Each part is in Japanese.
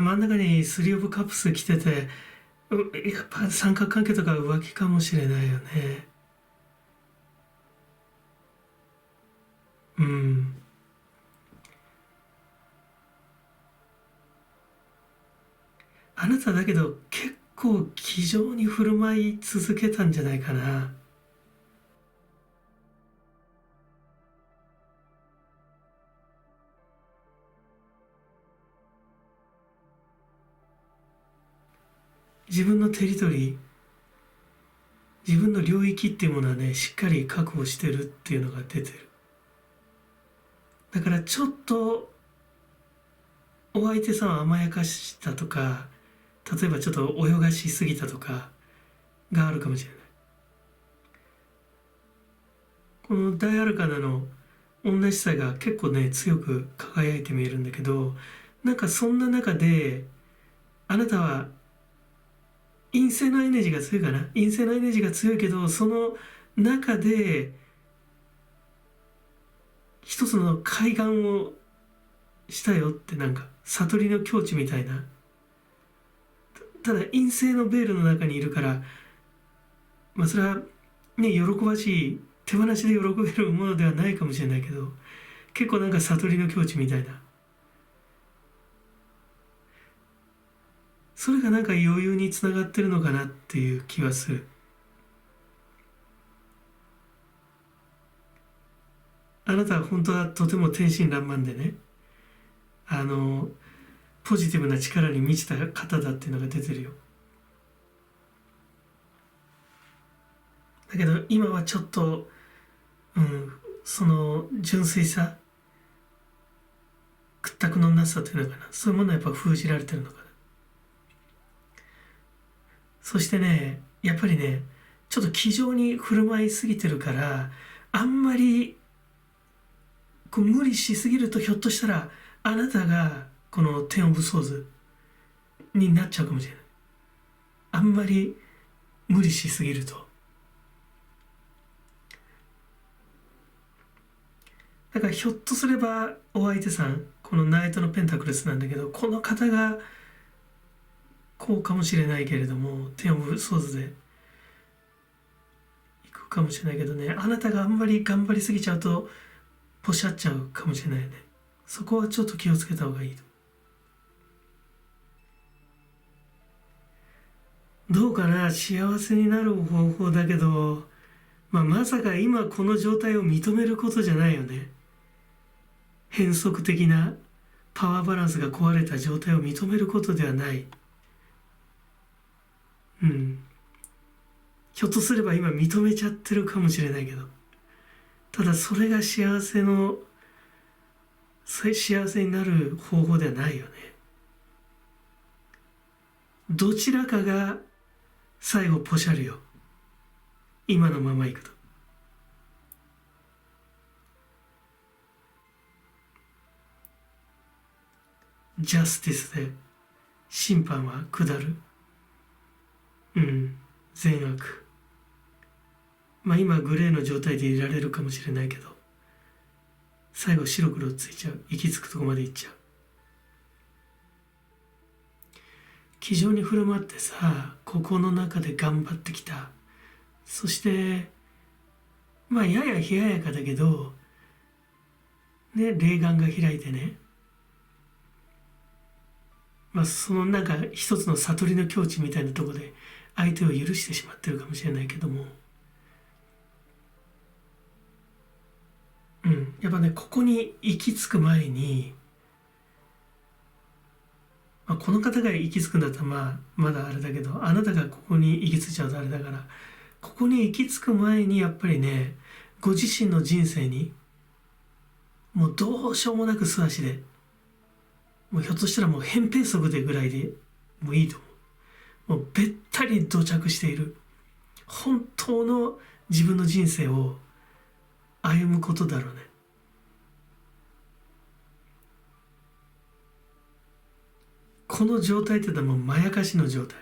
真ん中にスリーオブカップス来てて、やっぱ三角関係とか浮気かもしれないよね。うん。あなただけど結構気丈に振る舞い続けたんじゃないかな。自分のテリトリー、自分の領域っていうものはね、しっかり確保してるっていうのが出てる。だからちょっとお相手さんを甘やかしたとか、例えばちょっと泳がしすぎたとかがあるかもしれない。この大アルカナの同じさが結構ね、強く輝いて見えるんだけど、なんかそんな中で、あなたは陰性のエネルギーが強いかな、陰性のエネルギーが強いけど、その中で一つの海岸をしたよって、なんか悟りの境地みたいな。ただ陰性のベールの中にいるから、まあそれはね、喜ばしい手放しで喜べるものではないかもしれないけど、結構なんか悟りの境地みたいな、それがなんか余裕につながってるのかなっていう気はする。あなたは本当はとても天真爛漫でね、あのポジティブな力に満ちた方だっていうのが出てるよ。だけど今はちょっと、うん、その純粋さ、屈託のなさというのかな、そういうものはやっぱ封じられてるのかな。そしてね、やっぱりね、ちょっと気丈に振る舞いすぎてるから、あんまりこう無理しすぎると、ひょっとしたらあなたがこのテンオブソーズになっちゃうかもしれない。あんまり無理しすぎると。だからひょっとすればお相手さん、このナイトのペンタクルスなんだけど、この方がこうかもしれないけれども、テンオブソーズでいくかもしれないけどね、あなたがあんまり頑張りすぎちゃうとポシャっちゃうかもしれないよね。そこはちょっと気をつけた方がいいと。どうかな、幸せになる方法だけど、まさか今この状態を認めることじゃないよね。変則的なパワーバランスが壊れた状態を認めることではない。うん。ひょっとすれば今認めちゃってるかもしれないけど、ただそれが幸せになる方法ではないよね。どちらかが最後ポシャるよ。今のままいくと。ジャスティスで審判は下る。うん。善悪。今グレーの状態でいられるかもしれないけど、最後白黒ついちゃう。行き着くとこまで行っちゃう。気丈に振る舞ってさ、ここの中で頑張ってきた。そしてやや冷ややかだけどね、霊眼が開いてね、そのなんか一つの悟りの境地みたいなところで相手を許してしまってるかもしれないけども、やっぱね、ここに行き着く前に、この方が行き着くんだったらまだあれだけど、あなたがここに行き着いちゃうとあれだから、ここに行き着く前にやっぱりね、ご自身の人生にもうどうしようもなく素足で、もうひょっとしたらもう扁平足でぐらいでもういいと思う。もうべったり土着している本当の自分の人生を歩むことだろうね。この状態ってのはもうまやかしの状態。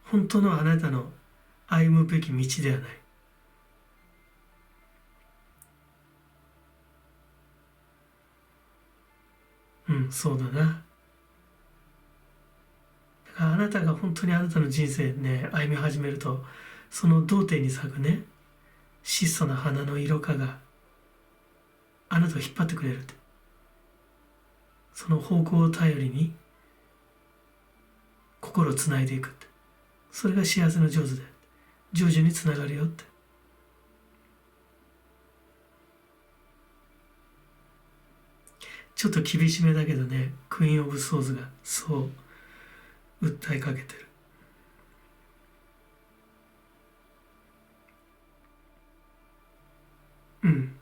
本当のあなたの歩むべき道ではない。うん、そうだな。だからあなたが本当にあなたの人生ね、歩み始めると、その童貞に咲くね、質素な花の色香があなたを引っ張ってくれるって。その方向を頼りに心をつないでいくって。それが幸せの上手で、成就につながるよって。ちょっと厳しめだけどね、クイーン・オブ・ソーズがそう訴えかけてる。うん。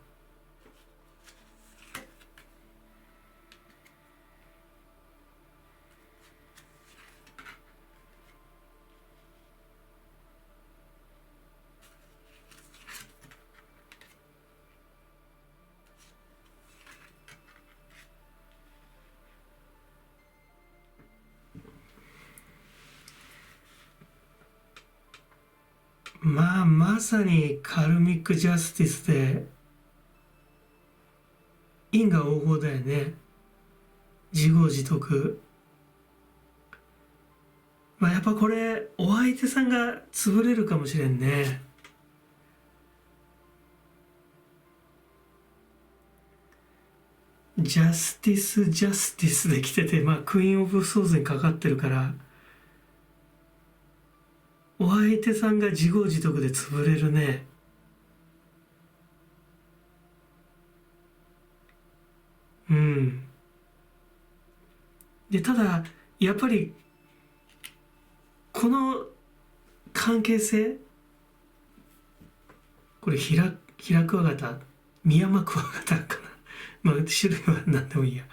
まあ、まさにカルミック・ジャスティスで因果応報だよね。自業自得。まあやっぱこれお相手さんが潰れるかもしれんね。ジャスティスジャスティスで来てて、まあクイーン・オブ・ソーズにかかってるから、お相手さんが自業自得で潰れるね。うん。でただやっぱりこの関係性、これヒラクワガタ、ミヤマクワガタかな、まあ種類は何でもいいや。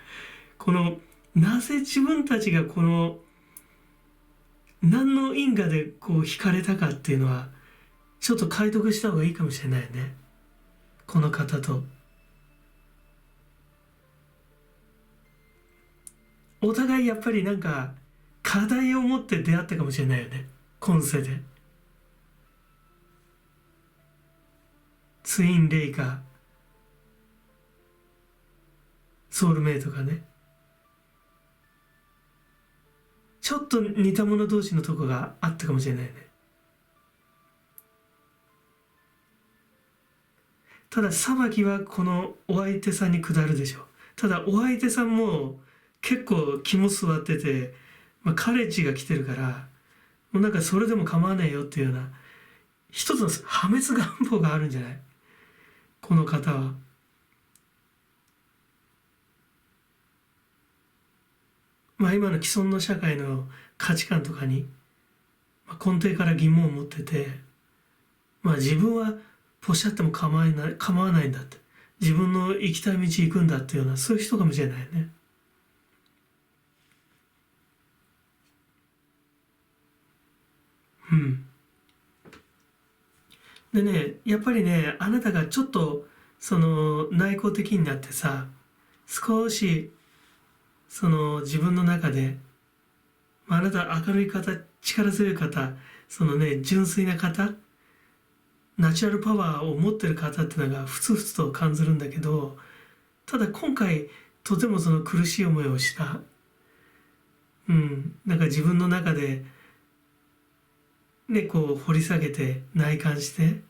このなぜ自分たちがこの何の因果でこう惹かれたかっていうのはちょっと解読した方がいいかもしれないよね、この方と。お互いやっぱりなんか課題を持って出会ったかもしれないよね、今世で。ツインレイかソウルメイトがね、ちょっと似た者同士のとこがあったかもしれないね。ただ裁きはこのお相手さんに下るでしょう。ただお相手さんも結構肝据わってて、まあ、カレッジが来てるからもうなんかそれでも構わないよっていうような一つの破滅願望があるんじゃない、この方は。まあ今の既存の社会の価値観とかに根底から疑問を持ってて、まあ自分はポシャっても構わないんだって、自分の行きたい道行くんだっていうような、そういう人かもしれないよね。うん。でね、やっぱりね、あなたがちょっとその内向的になってさ、少しその自分の中で、まあ、あなた明るい方、力強い方、そのね、純粋な方、ナチュラルパワーを持ってる方っていうのがふつふつと感じるんだけど、ただ今回とてもその苦しい思いをした、うん、なんか自分の中でね、こう掘り下げて内観して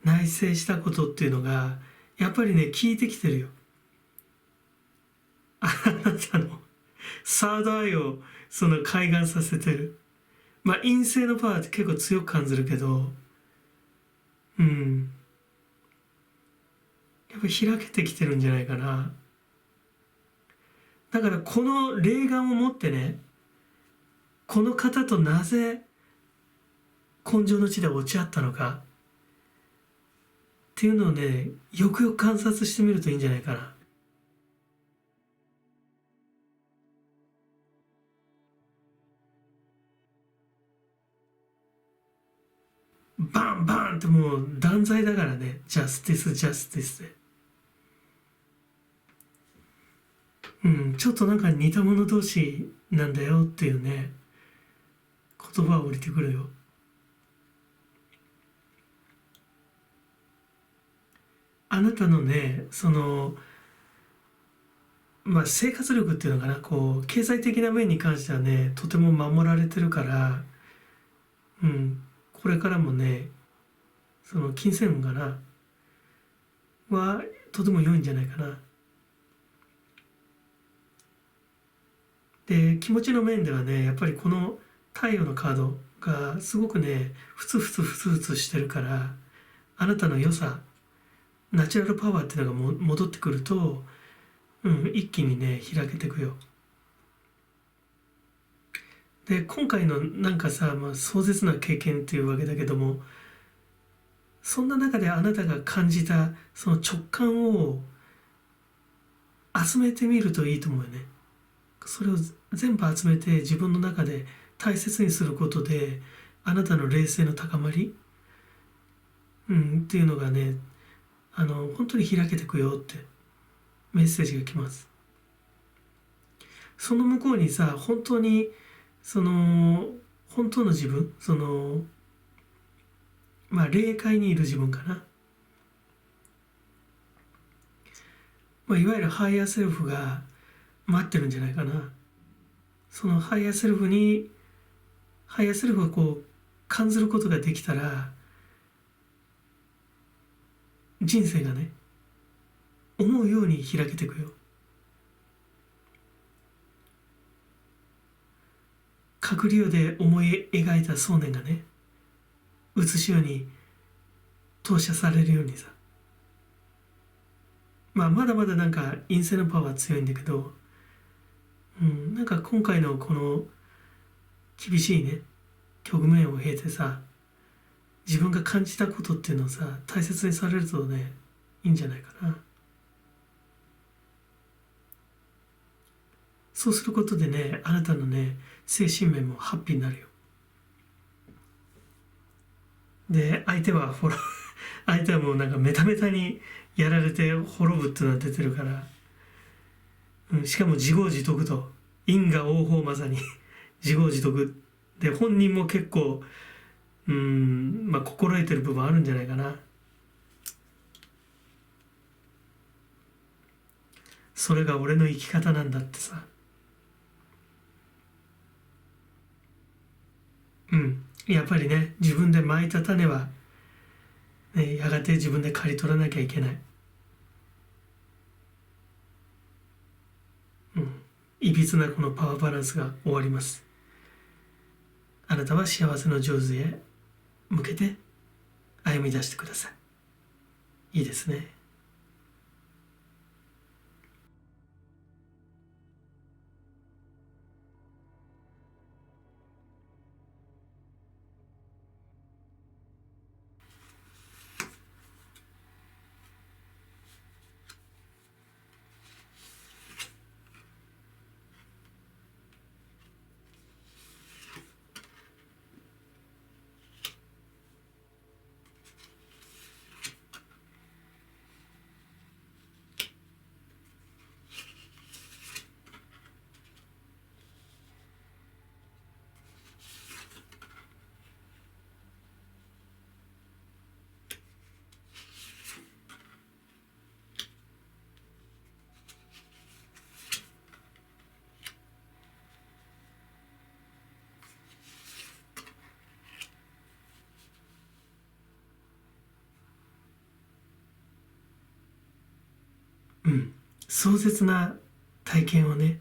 内省したことっていうのがやっぱりね効いてきてるよ。あなたのサードアイをその開眼させてる。まあ陰性のパワーって結構強く感じるけど、うん、やっぱ開けてきてるんじゃないかな。だからこの霊眼を持ってね、この方となぜ根性の地で落ち合ったのかっていうのをね、よくよく観察してみるといいんじゃないかな。バンバンってもう断罪だからね、ジャスティスジャスティスで。うん、ちょっとなんか似た者同士なんだよっていうね、言葉を降りてくるよ。あなたのね、その生活力っていうのかな、経済的な面に関してはねとても守られてるから、これからもねその金銭運かなはとても良いんじゃないかな。で気持ちの面ではねやっぱりこの太陽のカードがすごくねふつふつふつふつしてるから、あなたの良さナチュラルパワーっていうのが戻ってくると、一気にね開けていくよ。で今回のなんかさ、壮絶な経験っていうわけだけども、そんな中であなたが感じたその直感を集めてみるといいと思うよね。それを全部集めて自分の中で大切にすることで、あなたの霊性の高まり、っていうのがね本当に開けてくよってメッセージが来ます。その向こうにさ、本当にその本当の自分、霊界にいる自分かな、いわゆるハイヤーセルフが待ってるんじゃないかな。そのハイヤーセルフが感じることができたら、人生がね思うように開けていくよ。閣僚で思い描いた想念がね写しように投射されるようにさ、まだまだなんか陰性のパワー強いんだけど、なんか今回のこの厳しいね局面を経てさ、自分が感じたことっていうのをさ大切にされるとねいいんじゃないかな。そうすることでねあなたのね精神面もハッピーになるよ。で相手は相手はもうなんかメタメタにやられて滅ぶっていうのが出てるから、しかも自業自得と、因果応報、まさに自業自得で、本人も結構心得てる部分あるんじゃないかな。それが俺の生き方なんだってさ、やっぱりね自分で蒔いた種は、ね、やがて自分で刈り取らなきゃいけない。いびつなこのパワーバランスが終わります。あなたは幸せの上手へ向けて歩み出してください。いいですね。壮絶な体験をね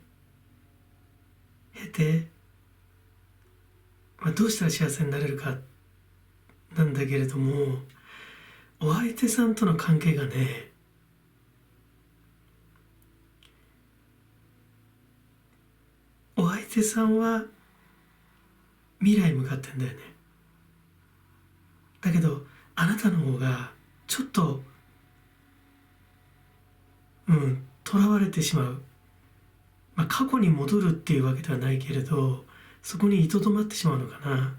経て、どうしたら幸せになれるかなんだけれども、お相手さんとの関係がねお相手さんは未来向かってんだよね。だけどあなたの方がちょっと囚われてしまう、過去に戻るっていうわけではないけれど、そこにいとどまってしまうのかな。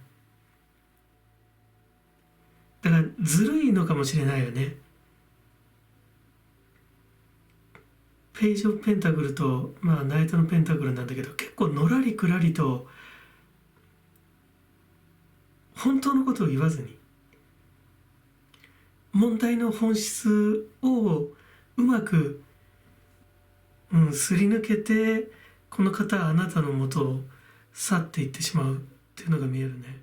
だからずるいのかもしれないよね。ページ・オブ・ペンタグルと、ナイトのペンタグルなんだけど、結構のらりくらりと本当のことを言わずに、問題の本質をうまくすり抜けてこの方はあなたのもとを去っていってしまうっていうのが見えるね。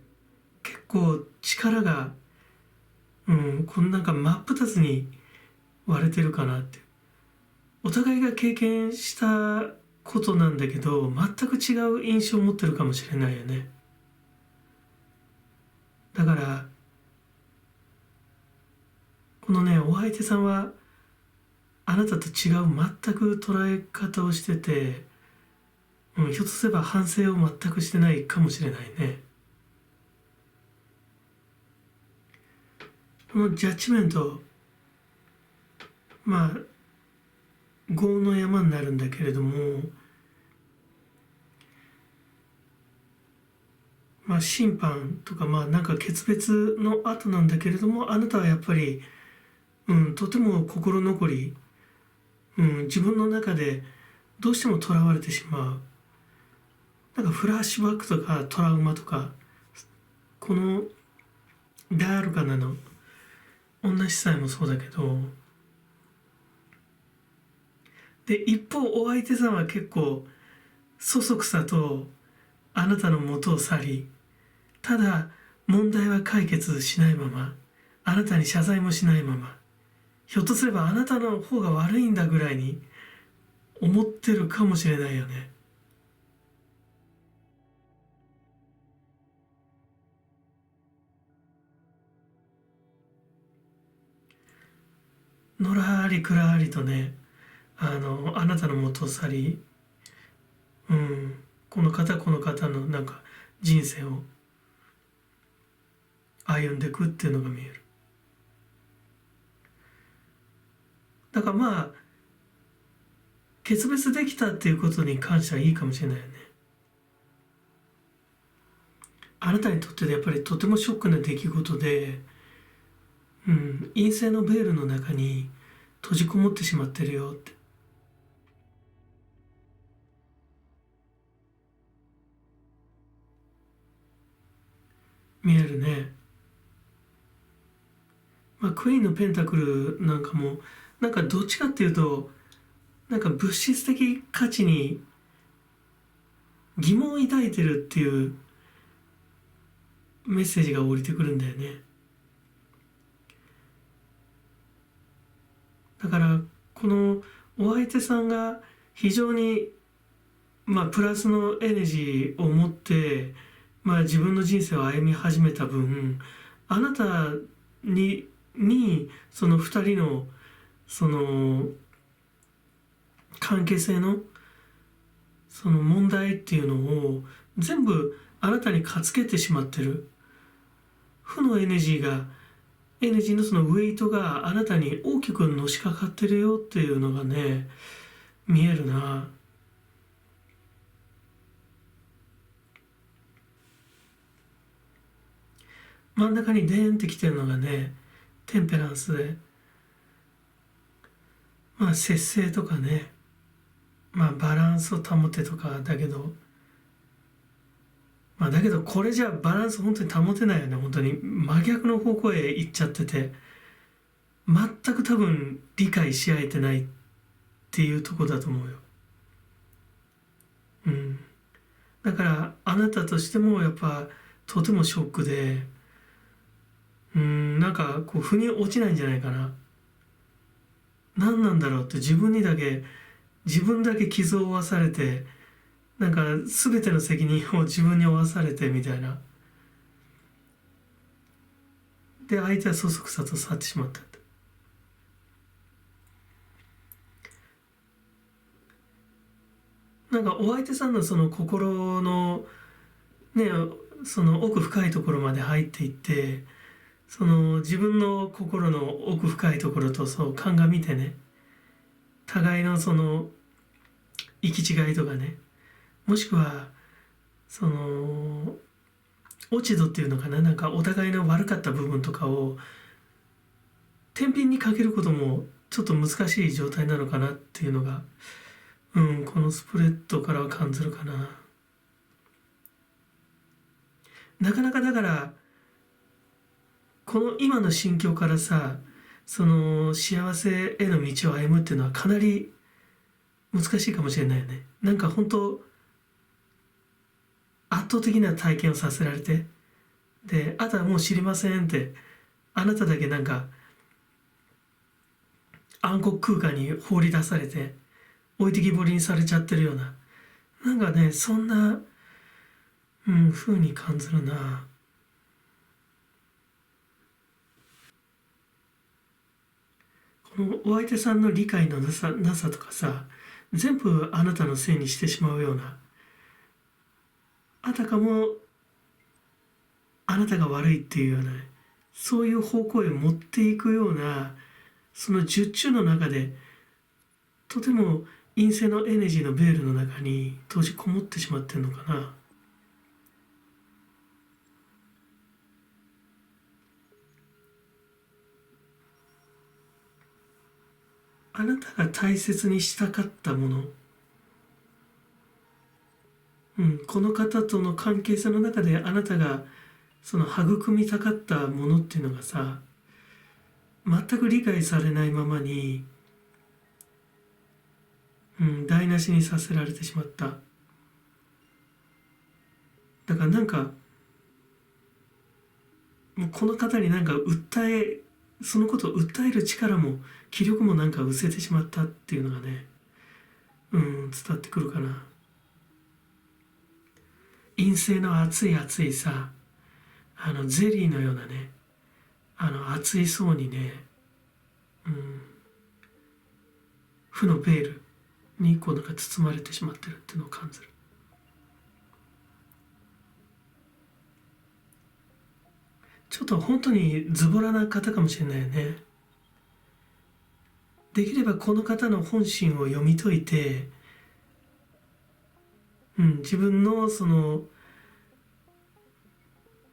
結構力が、このなんか真っ二つに割れてるかなって。お互いが経験したことなんだけど全く違う印象を持ってるかもしれないよね。だからこのねお相手さんはあなたと違う全く捉え方をしてて、ひょっとすれば反省を全くしてないかもしれないね。このジャッジメント、業の山になるんだけれども、審判とかなんか決別の後なんだけれども、あなたはやっぱり、とても心残り、自分の中でどうしてもとらわれてしまう。なんかフラッシュバックとかトラウマとか、このダールカナの女司祭もそうだけど、で一方お相手さんは結構そそくさとあなたの元を去り、ただ問題は解決しないまま、あなたに謝罪もしないまま、ひょっとすればあなたの方が悪いんだぐらいに思ってるかもしれないよね。のらりくらりとね、あなたの元を去り、この方のなんか人生を歩んでいくっていうのが見える。だから決別できたっていうことに関してはいいかもしれないよね。あなたにとってやっぱりとてもショックな出来事で、陰性のベールの中に閉じこもってしまってるよって見えるね。クイーンのペンタクルなんかもなんかどっちかっていうとなんか物質的価値に疑問を抱いてるっていうメッセージが降りてくるんだよね。だからこのお相手さんが非常にプラスのエネジーを持って自分の人生を歩み始めた分、あなたにその二人のその関係性のその問題っていうのを全部あなたにかつけてしまってる。負のエネジーのそのウェイトがあなたに大きくのしかかってるよっていうのがね見えるな。真ん中にデーンってきてるのがねテンペランスで、節制とかね、バランスを保てとかだけど、だけどこれじゃバランス本当に保てないよね。本当に真逆の方向へ行っちゃってて全く多分理解し合えてないっていうとこだと思うよ。だからあなたとしてもやっぱとてもショックで、なんかこう腑に落ちないんじゃないかな。何なんだろうって自分だけ傷を負わされて、なんか全ての責任を自分に負わされてみたいな。で相手はそそくさと去ってしまったって。なんかお相手さんのその心のねその奥深いところまで入っていって、その自分の心の奥深いところとそう鑑みてね、互いのその行き違いとかね、もしくはその落ち度っていうのかな、なんかお互いの悪かった部分とかを天秤にかけることもちょっと難しい状態なのかなっていうのが、このスプレッドからは感じるかな。なかなかだからこの今の心境からさ、その幸せへの道を歩むっていうのはかなり難しいかもしれないよね。なんか本当圧倒的な体験をさせられて、であとはもう知りませんって、あなただけなんか暗黒空間に放り出されて置いてきぼりにされちゃってるような、なんかね、そんな風に感じるな。このお相手さんの理解のなさとかさ、全部あなたのせいにしてしまうような、あたかもあなたが悪いっていうような、そういう方向へ持っていくような、その術中の中でとても陰性のエネジーのベールの中に閉じこもってしまってるのかな。あなたが大切にしたかったもの、この方との関係性の中であなたがその育みたかったものっていうのがさ、全く理解されないままに、台無しにさせられてしまった。だからなんかもうこの方になんかそのことを訴える力も気力もなんか失せてしまったっていうのがね、伝わってくるかな。陰性の熱い熱いさ、ゼリーのようなね、熱い層にね、負のベールにこうなんか包まれてしまってるっていうのを感じる。ちょっと本当にズボラな方かもしれないよね。できればこの方の本心を読み解いて、自分のその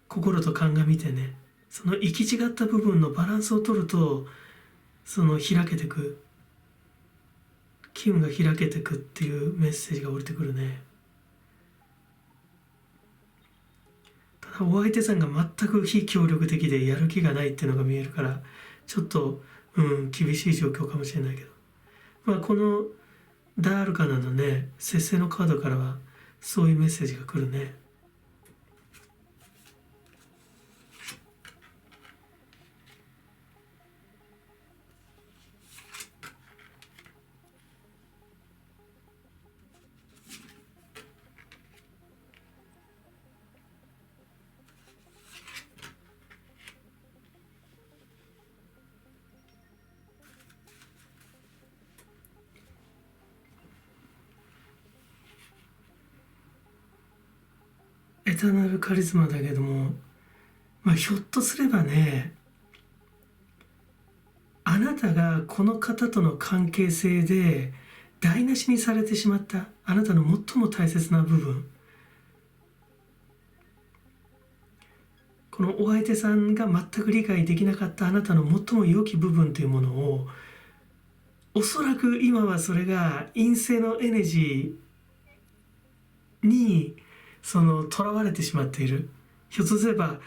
心と鑑みてね、その行き違った部分のバランスを取ると、その開けてく、機運が開けてくっていうメッセージが降りてくるね。ただお相手さんが全く非協力的でやる気がないっていうのが見えるから、ちょっと厳しい状況かもしれないけど、このダールカナのね、節制のカードからはそういうメッセージが来るね。エターナルカリスマだけども、ひょっとすればね、あなたがこの方との関係性で台無しにされてしまったあなたの最も大切な部分、このお相手さんが全く理解できなかったあなたの最も良き部分というものを、おそらく今はそれが陰性のエネジーにその囚われてしまっている。ひょっとすれば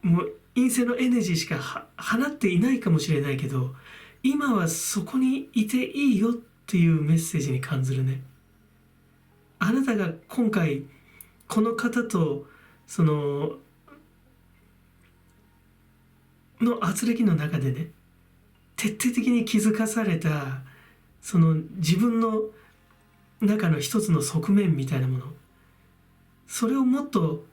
もう陰性のエネジーしか放っていないかもしれないけど、今はそこにいていいよっていうメッセージに感じるね。あなたが今回この方とその圧力の中でね、徹底的に気づかされたその自分の中の一つの側面みたいなもの、それをもっと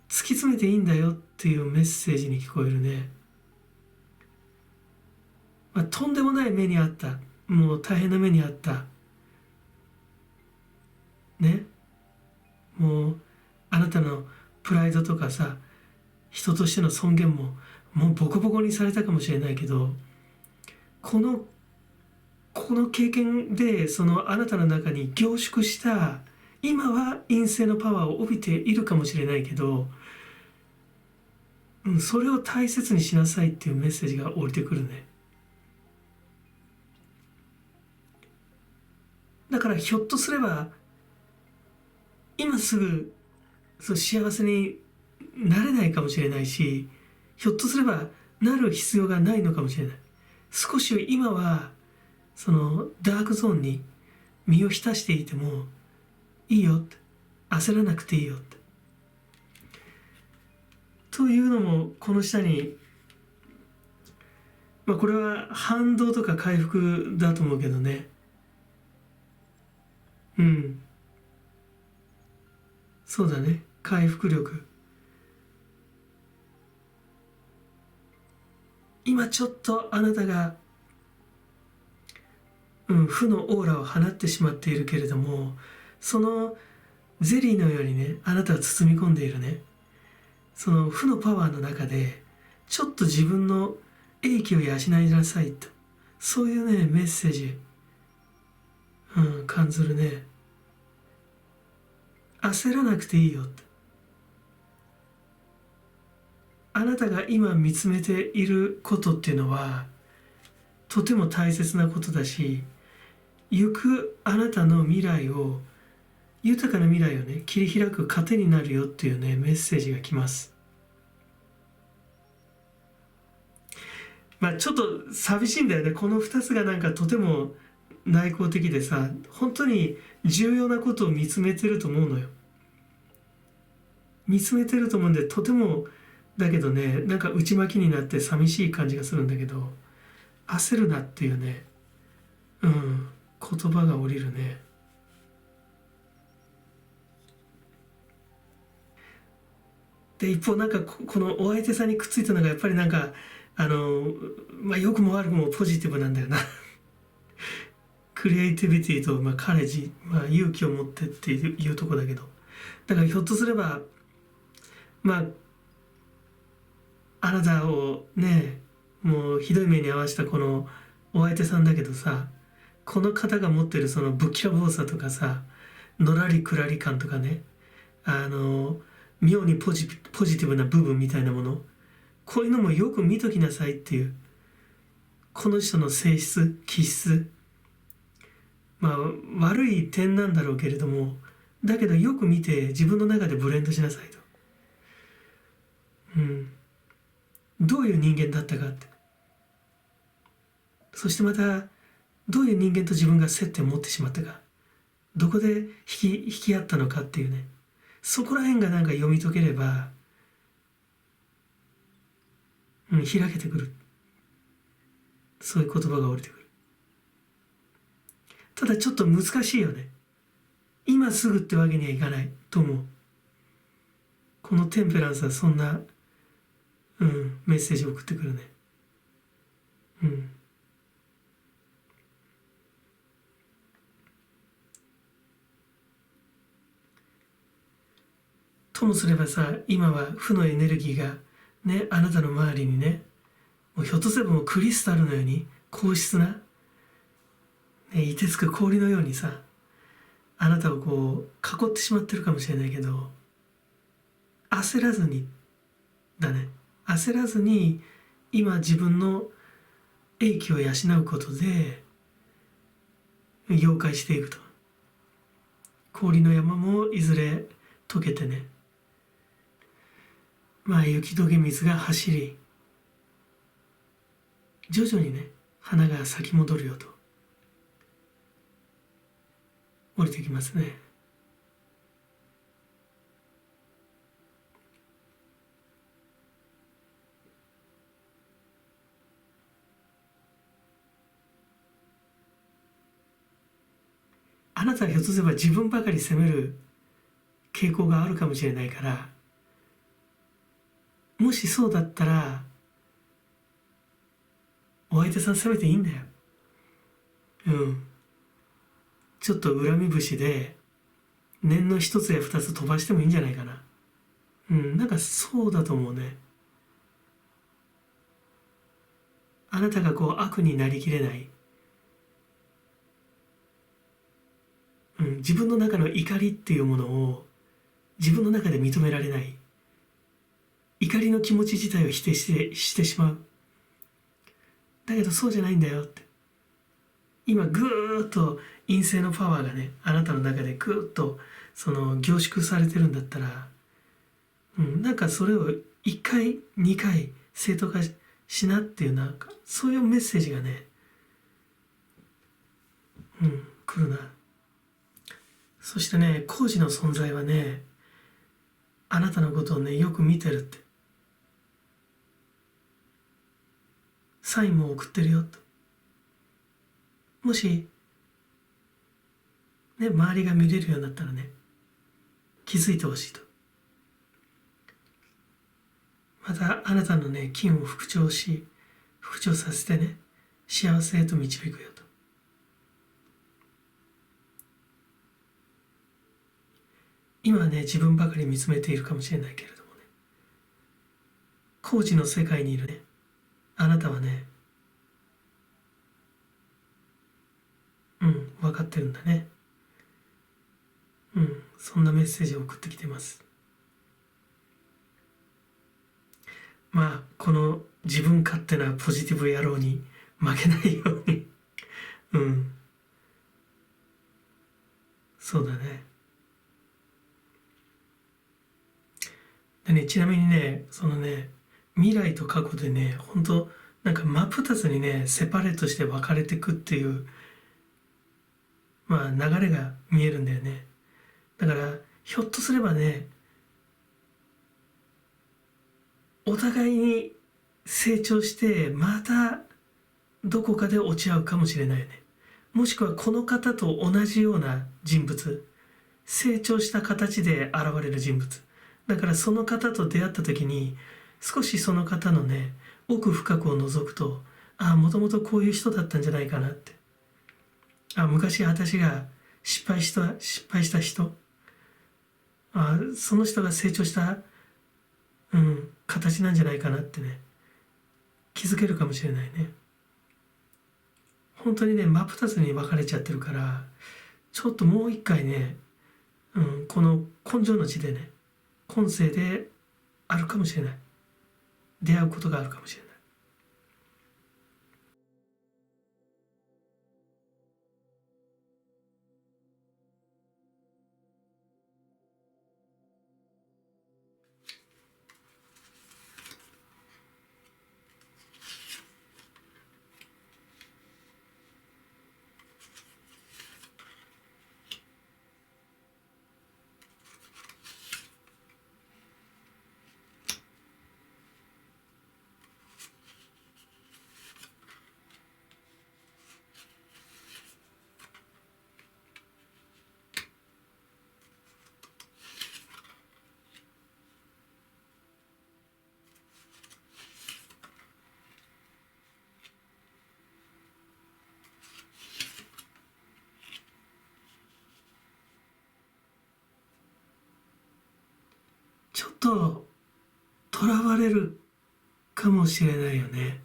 突き詰めていいんだよっていうメッセージに聞こえるね。とんでもない目にあった、もう大変な目にあったね、もうあなたのプライドとかさ、人としての尊厳ももうボコボコにされたかもしれないけど、この経験でそのあなたの中に凝縮した今は陰性のパワーを帯びているかもしれないけど、それを大切にしなさいっていうメッセージが降りてくるね。だからひょっとすれば今すぐ幸せになれないかもしれないし、ひょっとすればなる必要がないのかもしれない。少し今はそのダークゾーンに身を浸していてもいいよって、焦らなくていいよって。というのもこの下に、これは反動とか回復だと思うけどね。そうだね、回復力。今ちょっとあなたが、負のオーラを放ってしまっているけれども、そのゼリーのようにね、あなたは包み込んでいるね、その負のパワーの中でちょっと自分の英気を養いなさいと、そういうねメッセージ、感じるね。焦らなくていいよって。あなたが今見つめていることっていうのはとても大切なことだし、行くあなたの未来を、豊かな未来をね切り開く糧になるよっていうねメッセージが来ます。ちょっと寂しいんだよね。この2つがなんかとても内向的でさ、本当に重要なことを見つめてると思うのよ。見つめてると思うんで、とてもだけどね、なんか内巻きになって寂しい感じがするんだけど、焦るなっていうね、言葉が降りるね。で一方なんかこのお相手さんにくっついたのがやっぱりなんか良くも悪くもポジティブなんだよなクリエイティビティと、カレッジ、勇気を持ってっていうとこだけど、だからひょっとすればあなたをねもうひどい目に遭わしたこのお相手さんだけどさ、この方が持ってるそのぶっきらぼうさとかさ、のらりくらり感とかね、妙にポジティブな部分みたいなもの、こういうのもよく見ときなさいっていう、この人の性質気質、悪い点なんだろうけれども、だけどよく見て自分の中でブレンドしなさいと。どういう人間だったかって、そしてまたどういう人間と自分が接点を持ってしまったか、どこで引き合ったのかっていうね、そこら辺がなんか読み解ければ、開けてくる、そういう言葉が降りてくる。ただちょっと難しいよね。今すぐってわけにはいかないと思う。このテンペランスはそんな、メッセージを送ってくるね。ともすればさ、今は負のエネルギーがね、あなたの周りにね、もうひょっとすればもうクリスタルのように硬質な、凍てつく氷のようにさ、あなたをこう囲ってしまってるかもしれないけど、焦らずにだね、焦らずに今自分の英気を養うことで溶解していくと。氷の山もいずれ溶けてね、雪解け水が走り、徐々にね花が咲き戻るよと降りてきますね。あなたはひょっとすれば自分ばかり責める傾向があるかもしれないから、もしそうだったらお相手さん責めていいんだよ。ちょっと恨み節で念の一つや二つ飛ばしてもいいんじゃないかな。なんかそうだと思うね。あなたがこう悪になりきれない、自分の中の怒りっていうものを自分の中で認められない、怒りの気持ち自体を否定してしまう。だけどそうじゃないんだよって。今ぐーっと陰性のパワーがね、あなたの中でぐーっとその凝縮されてるんだったら、なんかそれを1回2回正当化しなっていう、なんかそういうメッセージがね、来るな。そしてね、コーチの存在はね、あなたのことをね、よく見てるって。サインも送ってるよと。もし、ね、周りが見れるようになったらね、気づいてほしいと。また、あなたのね、金を復調させてね、幸せへと導くよと。今はね、自分ばかり見つめているかもしれないけれどもね、コーチの世界にいるね、あなたはね、分かってるんだね。そんなメッセージを送ってきてます。まあ、この自分勝手なポジティブ野郎に負けないようにそうだね。でね、ちなみにね、そのね、未来と過去でね、本当なんか真っ二つにね、セパレートして分かれてくっていう、まあ流れが見えるんだよね。だから、ひょっとすればね、お互いに成長して、またどこかで落ち合うかもしれないよね。もしくはこの方と同じような人物、成長した形で現れる人物。だからその方と出会った時に、少しその方のね、奥深くを覗くと、ああ、もともとこういう人だったんじゃないかなって。ああ、昔私が失敗した人。ああ、その人が成長した、形なんじゃないかなってね、気づけるかもしれないね。本当にね、真っ二つに分かれちゃってるから、ちょっともう一回ね、この根性の地でね、今世であるかもしれない。出会うことがあるかもしれない。ちょっと囚われるかもしれないよね。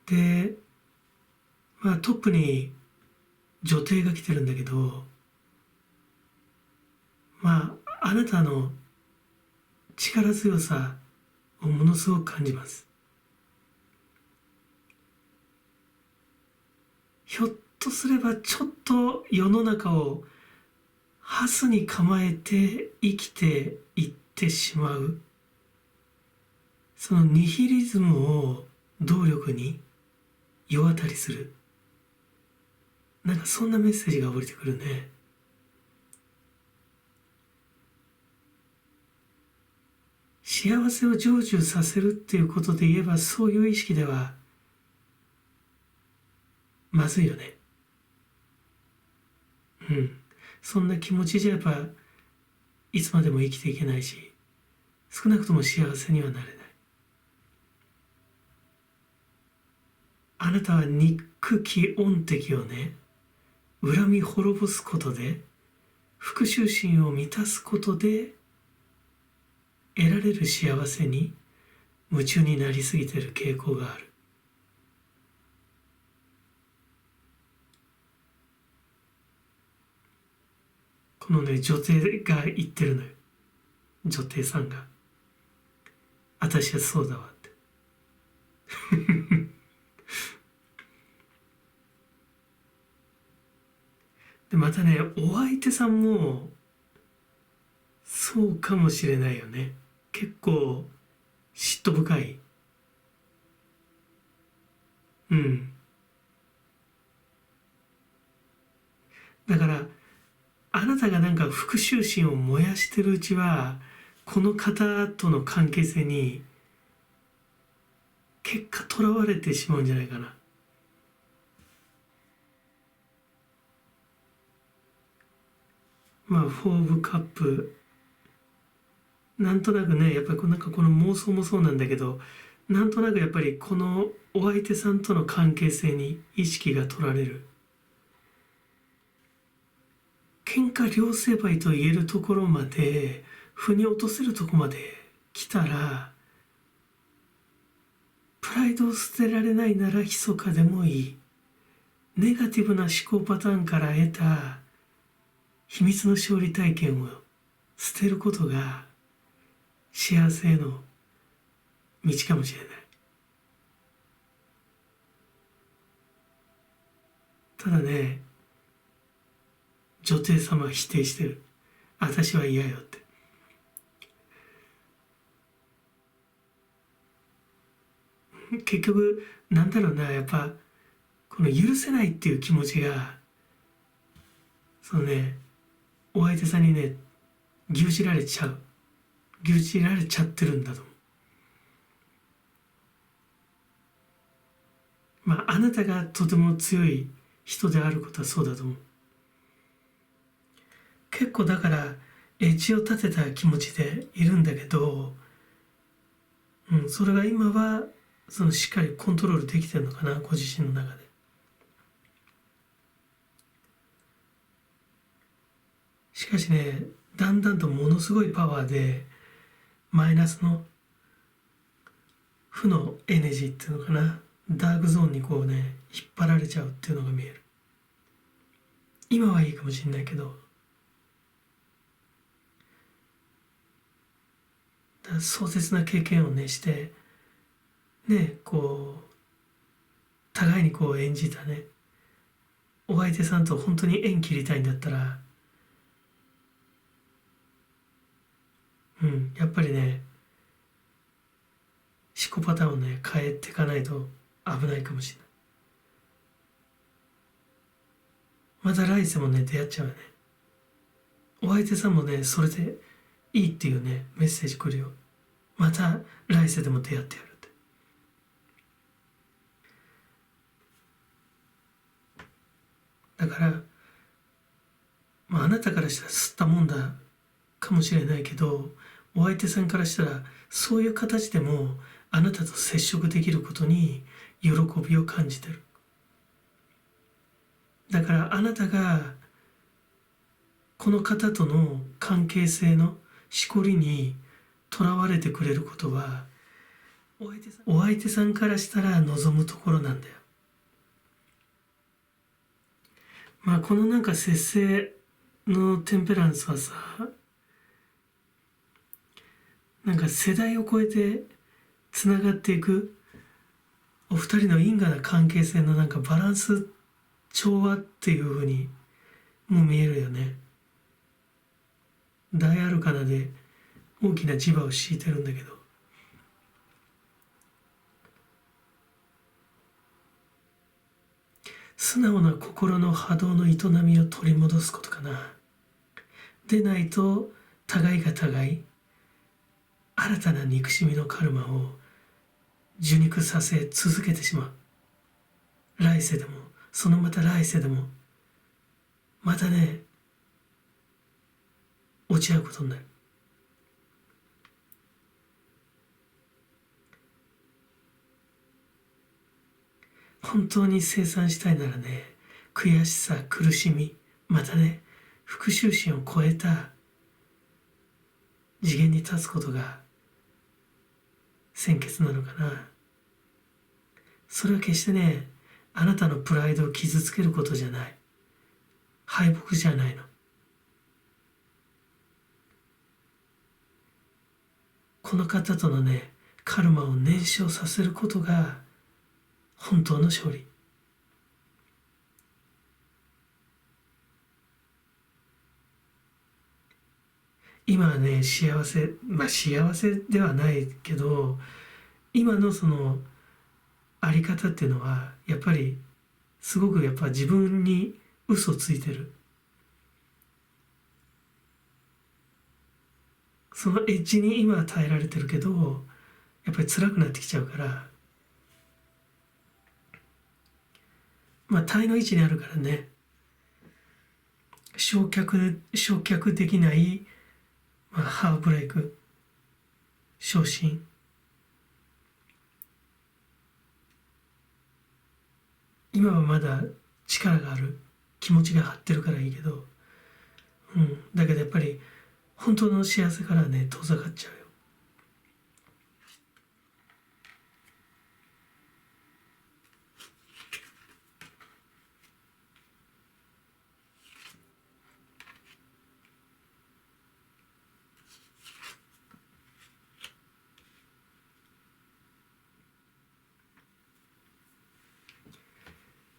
で、まあトップに女帝が来てるんだけど、まああなたの力強さをものすごく感じます。ひょっとすればちょっと世の中をハスに構えて生きていってしまう、そのニヒリズムを動力に世渡りする、なんかそんなメッセージが降りてくるね。幸せを成就させるっていうことで言えば、そういう意識ではまずいよね。そんな気持ちじゃやっぱいつまでも生きていけないし、少なくとも幸せにはなれない。あなたは憎き怨敵をね、恨み滅ぼすことで、復讐心を満たすことで得られる幸せに夢中になりすぎている傾向がある。このね、女帝が言ってるのよ。女帝さんが。私はそうだわって。で、またね、お相手さんもそうかもしれないよね。結構嫉妬深い。だからあなたがなんか復讐心を燃やしてるうちはこの方との関係性に結果とらわれてしまうんじゃないかな。まあフォーブカップ、なんとなくねやっぱりなんかこの妄想もそうなんだけど、なんとなくやっぱりこのお相手さんとの関係性に意識が取られる。喧嘩両成敗と言えるところまで腑に落とせるところまで来たら、プライドを捨てられないなら密かでもいい。ネガティブな思考パターンから得た秘密の勝利体験を捨てることが幸せへの道かもしれない。ただね、女帝様は否定してる。私は嫌よって。結局なんだろうな、やっぱこの許せないっていう気持ちがそのね、お相手さんにね牛耳られちゃってるんだと思う。まああなたがとても強い人であることはそうだと思う。結構だからエッジを立てた気持ちでいるんだけど、それが今はそのしっかりコントロールできてるのかな、ご自身の中で。しかしね、だんだんとものすごいパワーでマイナスの負のエネジーっていうのかな、ダークゾーンにこうね引っ張られちゃうっていうのが見える。今はいいかもしれないけど、壮絶な経験をねしてね、こう互いにこう演じたねお相手さんと本当に縁切りたいんだったら、やっぱりね思考パターンをね変えていかないと危ないかもしれない。また来世もね出会っちゃうよね。お相手さんもねそれでいいっていうねメッセージ来るよ。また来世でも出会ってやるって。だから、あなたからしたら吸ったもんだかもしれないけど、お相手さんからしたらそういう形でもあなたと接触できることに喜びを感じてる。だからあなたがこの方との関係性のしこりにとらわれてくれることはお相手さんからしたら望むところなんだよ。このなんか節制のテンペランスはさ、なんか世代を超えてつながっていくお二人の因果な関係性のなんかバランス調和っていうふうにも見えるよね。大アルカナで大きな磁場を敷いてるんだけど、素直な心の波動の営みを取り戻すことかな。でないと互いが互い新たな憎しみのカルマを受肉させ続けてしまう。来世でもそのまた来世でもまたね落ち合うことになる。本当に清算したいならね、悔しさ苦しみまたね復讐心を超えた次元に立つことが先決なのかな。それは決してねあなたのプライドを傷つけることじゃない、敗北じゃないの。この方とのねカルマを燃焼させることが本当の勝利。今はね幸せ、幸せではないけど、今のそのあり方っていうのはやっぱりすごくやっぱ自分に嘘ついてる。そのエッジに今は耐えられてるけど、やっぱり辛くなってきちゃうから、まあ耐えの位置にあるからね、焼却できない、まあ、ハーブレイク、昇進、今はまだ力がある、気持ちが張ってるからいいけど、だけどやっぱり本当の幸せからはね遠ざかっちゃうよ。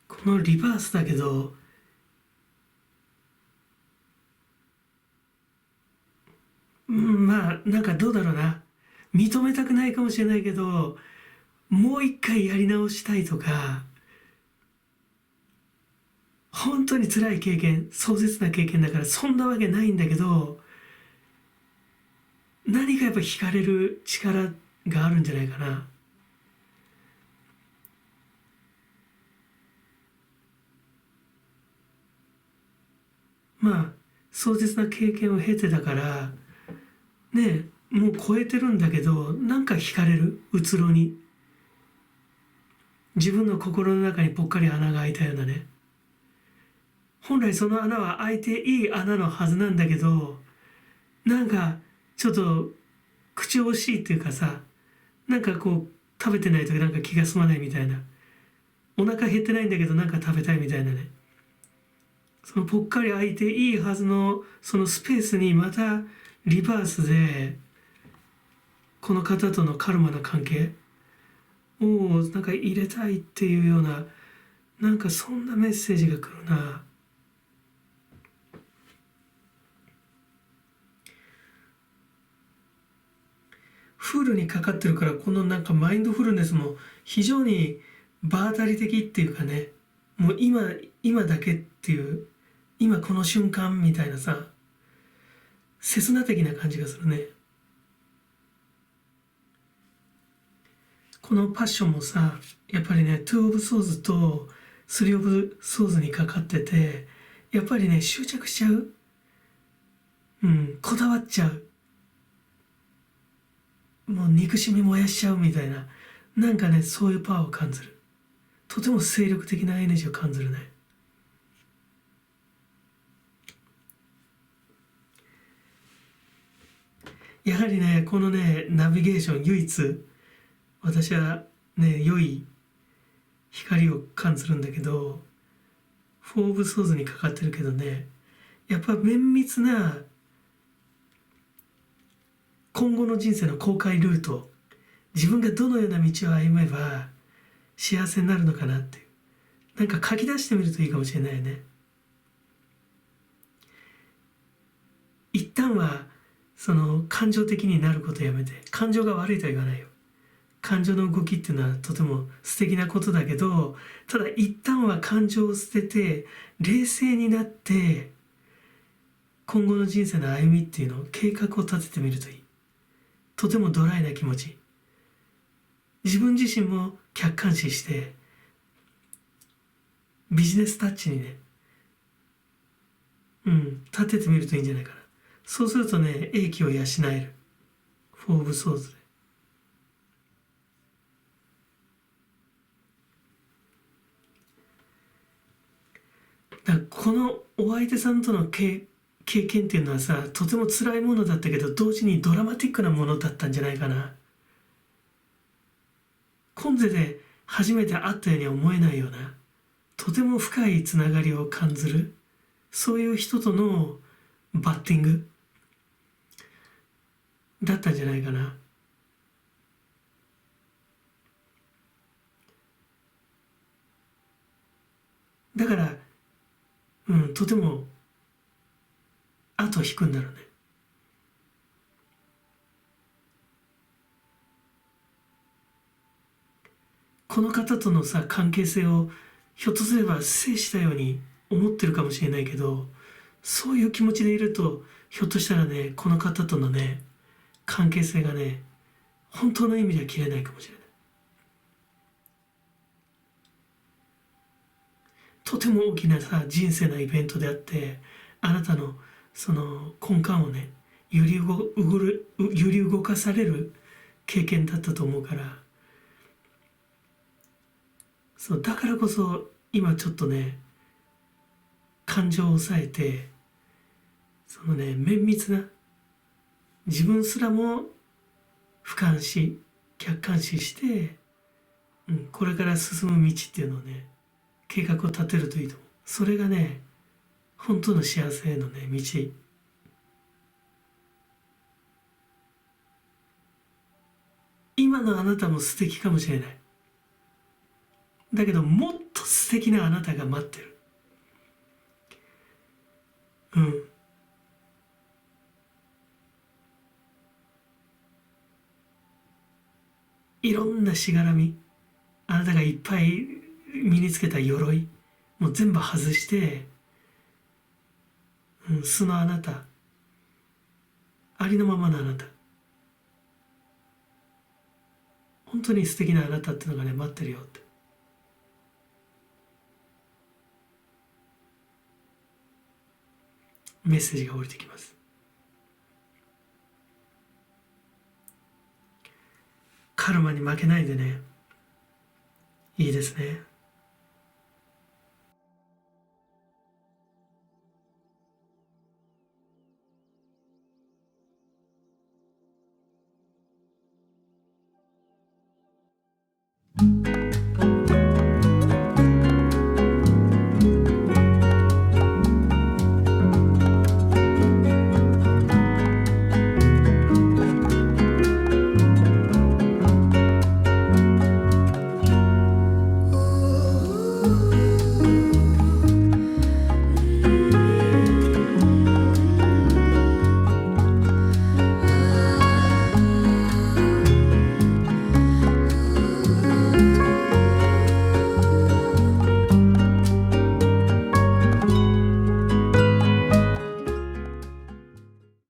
このリバースだけど、まあなんかどうだろうな、認めたくないかもしれないけど、もう一回やり直したいとか、本当に辛い経験、壮絶な経験だからそんなわけないんだけど、何かやっぱ惹かれる力があるんじゃないかな。まあ壮絶な経験を経てだからね、もう超えてるんだけど、なんか惹かれる、うつろに、自分の心の中にぽっかり穴が開いたようなね。本来その穴は開いていい穴のはずなんだけど、なんかちょっと口惜しいっていうかさ、なんかこう食べてないとなんか気が済まないみたいな、お腹減ってないんだけどなんか食べたいみたいなね、そのぽっかり開いていいはずのそのスペースにまたリバースでこの方とのカルマな関係をなんか入れたいっていうような、なんかそんなメッセージが来るな。フルにかかってるから、このなんかマインドフルネスも非常に場当たり的っていうかね、もう今だけっていう、今この瞬間みたいなさ、刹那的な感じがするね。このパッションもさ、やっぱりね、2 of Swords と3 of Swords にかかってて、やっぱりね、執着しちゃう。こだわっちゃう。もう憎しみ燃やしちゃうみたいな、なんかね、そういうパワーを感じる。とても精力的なエネルギーを感じるね。やはりね、このね、ナビゲーション唯一、私はね、良い光を感じるんだけど、フォーブソーズにかかってるけどね、やっぱ綿密な今後の人生の航海ルート、自分がどのような道を歩めば幸せになるのかなっていう、なんか書き出してみるといいかもしれないよね。一旦はその感情的になることをやめて、感情が悪いとは言わないよ。感情の動きっていうのはとても素敵なことだけど、ただ一旦は感情を捨てて冷静になって今後の人生の歩みっていうのを計画を立ててみるといい。とてもドライな気持ち、自分自身も客観視してビジネスタッチにね、立ててみるといいんじゃないかな。そうするとね、英気を養える。フォーブソーズで。だからこのお相手さんとの経験っていうのはさ、とても辛いものだったけど、同時にドラマティックなものだったんじゃないかな。今世で初めて会ったようには思えないような、とても深いつながりを感じる、そういう人とのバッティングだったんじゃないかな。だから、とても後を引くんだろうね。この方とのさ、関係性をひょっとすれば制したように思ってるかもしれないけど、そういう気持ちでいると、ひょっとしたらね、この方とのね、関係性がね、本当の意味では切れないかもしれない。とても大きなさ、人生のイベントであって、あなたのその根幹をね、揺り動かされる経験だったと思うから、そうだからこそ今ちょっとね、感情を抑えて、そのね、綿密な、自分すらも俯瞰し客観視して、これから進む道っていうのをね、計画を立てるといいと思う。それがね、本当の幸せへのね、道。今のあなたも素敵かもしれない。だけどもっと素敵なあなたが待ってる。いろんなしがらみ、あなたがいっぱい身につけた鎧、もう全部外して、素のあなた、ありのままのあなた、本当に素敵なあなたっていうのがね、待ってるよって。メッセージが降りてきます。カルマに負けないでね。いいですね。